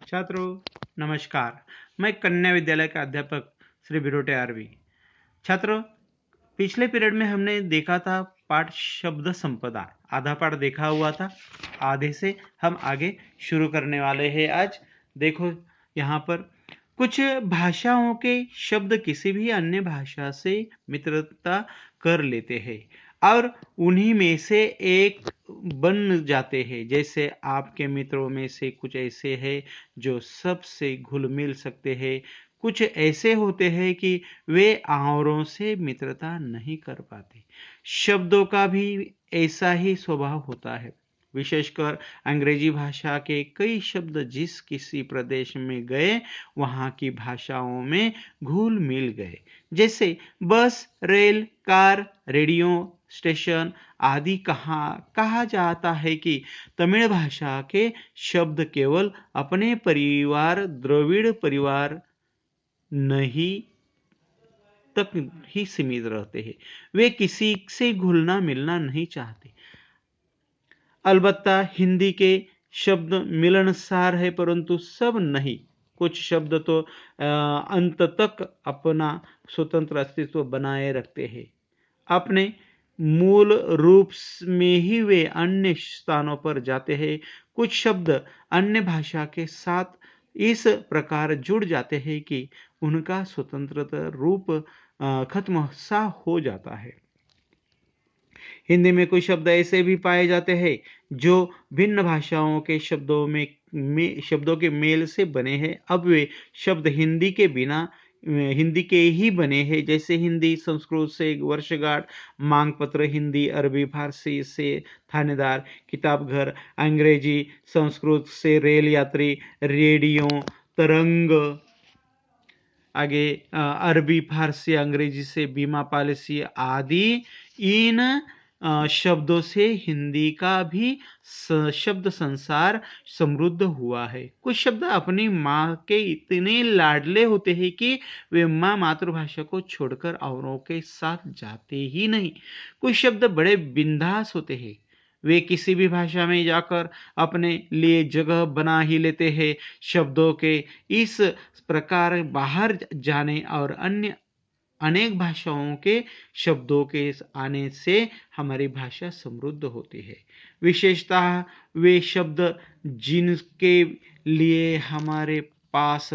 छात्रों नमस्कार। मैं कन्या विद्यालय का अध्यापक श्री बिरोटे आरवी। छात्रों, पिछले पीरियड में हमने देखा था पाठ शब्द संपदा, आधा पाठ देखा हुआ था। आधे से हम आगे शुरू करने वाले हैं आज। देखो यहाँ पर कुछ भाषाओं के शब्द किसी भी अन्य भाषा से मित्रता कर लेते हैं और उन्हीं में से एक बन जाते हैं। जैसे आपके मित्रों में से कुछ ऐसे हैं जो सबसे घुल मिल सकते हैं, कुछ ऐसे होते हैं कि वे औरों से मित्रता नहीं कर पाते। शब्दों का भी ऐसा ही स्वभाव होता है। विशेषकर अंग्रेजी भाषा के कई शब्द जिस किसी प्रदेश में गए वहां की भाषाओं में घुल मिल गए। जैसे बस, रेल, कार, रेडियो स्टेशन आदि कहा जाता है कि तमिल भाषा के शब्द केवल अपने परिवार द्रविड़ परिवार नहीं तक ही सीमित रहते हैं। वे किसी से घुलना मिलना नहीं चाहते। अलबत्ता हिंदी के शब्द मिलनसार है, परंतु सब नहीं। कुछ शब्द तो अंत तक अपना स्वतंत्र अस्तित्व बनाए रखते हैं। अपने मूल रूप में ही वे अन्य स्थानों पर जाते हैं। कुछ शब्द अन्य भाषा के साथ इस प्रकार जुड़ जाते हैं कि उनका स्वतंत्रता रूप खत्म सा हो जाता है। हिंदी में कुछ शब्द ऐसे भी पाए जाते हैं जो भिन्न भाषाओं के शब्दों के मेल से बने हैं। अब वे शब्द हिंदी के ही बने हैं। जैसे हिंदी संस्कृत से वर्षगांठ, मांग पत्र हिंदी, अरबी फारसी से थानेदार, किताब घर अंग्रेजी संस्कृत से रेल यात्री, रेडियो तरंग, आगे अरबी फारसी अंग्रेजी से बीमा पॉलिसी आदि। इन शब्दों से हिंदी का भी शब्द संसार समृद्ध हुआ है। कुछ शब्द अपनी माँ के इतने लाडले होते हैं कि वे माँ मातृभाषा को छोड़कर औरों के साथ जाते ही नहीं। कुछ शब्द बड़े बिंदास होते हैं। वे किसी भी भाषा में जाकर अपने लिए जगह बना ही लेते हैं। शब्दों के इस प्रकार बाहर जाने और अन्य अनेक भाषाओं के शब्दों के आने से हमारी भाषा समृद्ध होती है। विशेषतः वे शब्द जिनके लिए हमारे पास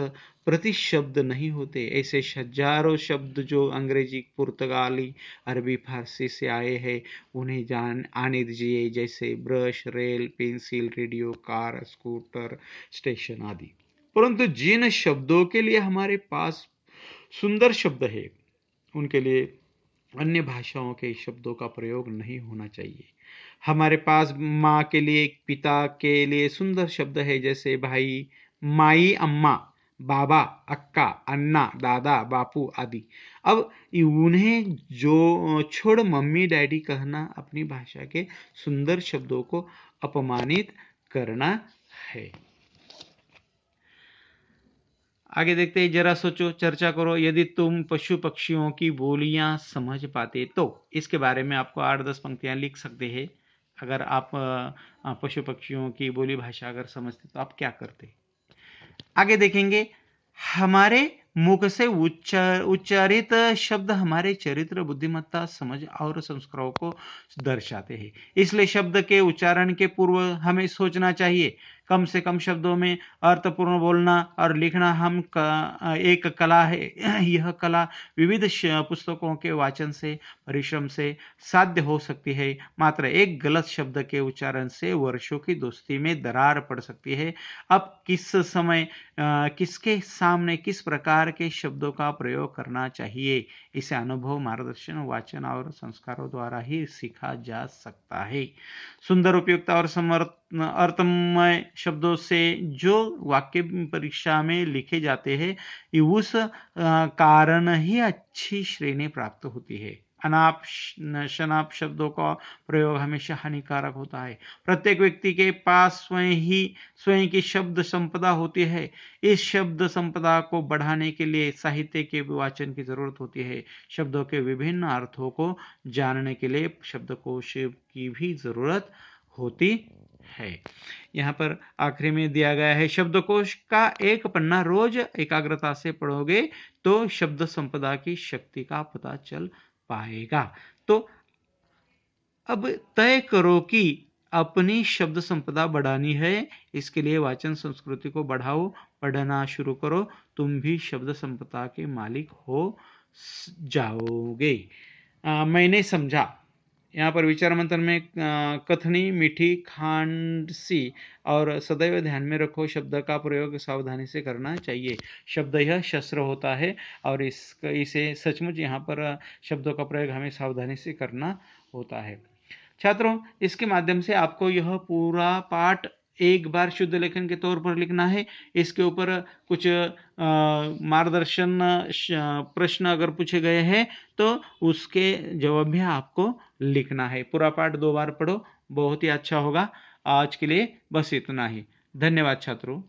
प्रतिशब्द नहीं होते, ऐसे हजारों शब्द जो अंग्रेजी, पुर्तगाली, अरबी, फारसी से आए हैं, उन्हें आने दीजिए। जैसे brush, rail, pencil, radio, car, scooter, station आदि। परंतु जिन शब्दों के लिए हमारे पास सुंदर शब्द है, उनके लिए अन्य भाषाओं के शब्दों का प्रयोग नहीं होना चाहिए। हमारे पास माँ के लिए, पिता के लिए सुंदर शब्द है, जैसे भाई, माई, अम्मा, बाबा, अक्का, अन्ना, दादा, बापू आदि। अब उन्हें जो छोड़ मम्मी डैडी कहना अपनी भाषा के सुंदर शब्दों को अपमानित करना है। आगे देखते हैं, जरा सोचो, चर्चा करो। यदि तुम पशु पक्षियों की बोलियां समझ पाते तो इसके बारे में आपको 8-10 पंक्तियां लिख सकते हैं। अगर आप पशु पक्षियों की बोली भाषा अगर समझते तो आप क्या करते। आगे देखेंगे, हमारे मुख से उच्चारित शब्द हमारे चरित्र, बुद्धिमत्ता, समझ और संस्कारों को दर्शाते हैं। इसलिए शब्द के उच्चारण के पूर्व हमें सोचना चाहिए। कम से कम शब्दों में अर्थपूर्ण बोलना और लिखना एक कला है। यह कला विविध पुस्तकों के वाचन से, परिश्रम से साध्य हो सकती है। मात्र एक गलत शब्द के उच्चारण से वर्षों की दोस्ती में दरार पड़ सकती है। अब किस समय किसके सामने किस प्रकार के शब्दों का प्रयोग करना चाहिए, इसे अनुभव, मार्गदर्शन, वाचन और संस्कारों द्वारा ही सीखा जा सकता है। सुंदर, उपयुक्त और अर्थमय शब्दों से जो वाक्य परीक्षा में लिखे जाते हैं, उस कारण ही अच्छी श्रेणी प्राप्त होती है। अनाप शनाप शब्दों का प्रयोग हमेशा हानिकारक होता है। प्रत्येक व्यक्ति के पास स्वयं की शब्द संपदा होती है। इस शब्द संपदा को बढ़ाने के लिए साहित्य के वाचन की जरूरत होती है। शब्दों के विभिन्न अर्थों को जानने के लिए शब्दकोश की भी जरूरत होती है। यहाँ पर आखिरी में दिया गया है, शब्दकोश का एक पन्ना रोज एकाग्रता से पढ़ोगे तो शब्द संपदा की शक्ति का पता चल पाएगा। तो अब तय करो कि अपनी शब्द संपदा बढ़ानी है, इसके लिए वाचन संस्कृति को बढ़ाओ, पढ़ना शुरू करो, तुम भी शब्द संपदा के मालिक हो जाओगे। मैंने समझा, यहाँ पर विचार मंथन में कथनी, मीठी, खांडसी और सदैव ध्यान में रखो, शब्द का प्रयोग सावधानी से करना चाहिए। शब्द यह शस्त्र होता है और इसे सचमुच यहाँ पर शब्दों का प्रयोग हमें सावधानी से करना होता है। छात्रों, इसके माध्यम से आपको यह पूरा पाठ एक बार शुद्ध लेखन के तौर पर लिखना है। इसके ऊपर कुछ मार्गदर्शन प्रश्न अगर पूछे गए हैं तो उसके जवाब भी आपको लिखना है। पूरा पाठ 2 बार पढ़ो, बहुत ही अच्छा होगा। आज के लिए बस इतना ही। धन्यवाद छात्रों।